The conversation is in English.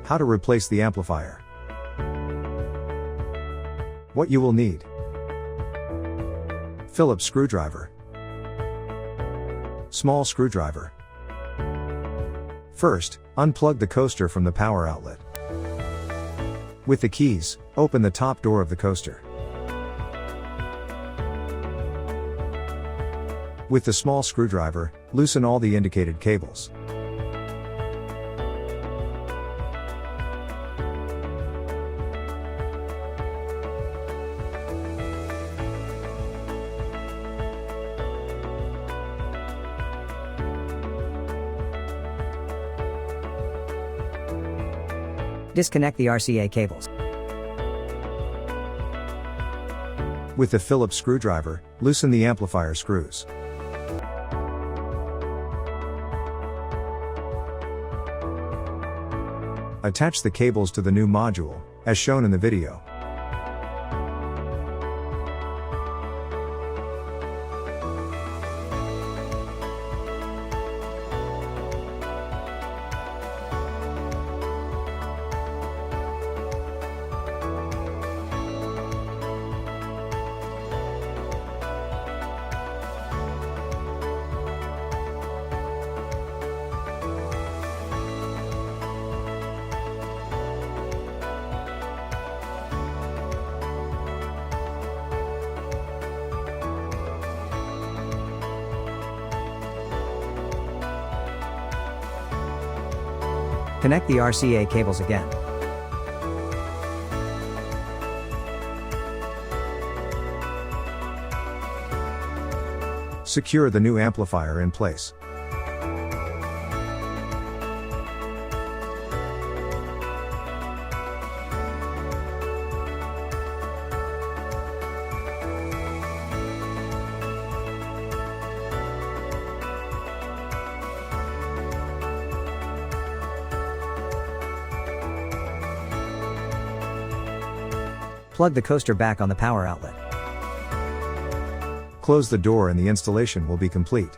How to replace the amplifier. What you will need: Phillips screwdriver, small screwdriver. First, unplug the coaster from the power outlet. With the keys, open the top door of the coaster. With the small screwdriver, loosen all the indicated cables. Disconnect the RCA cables. With the Phillips screwdriver, loosen the amplifier screws. Attach the cables to the new module, as shown in the video. Connect the RCA cables again. Secure the new amplifier in place. Plug the coaster back on the power outlet. Close the door and the installation will be complete.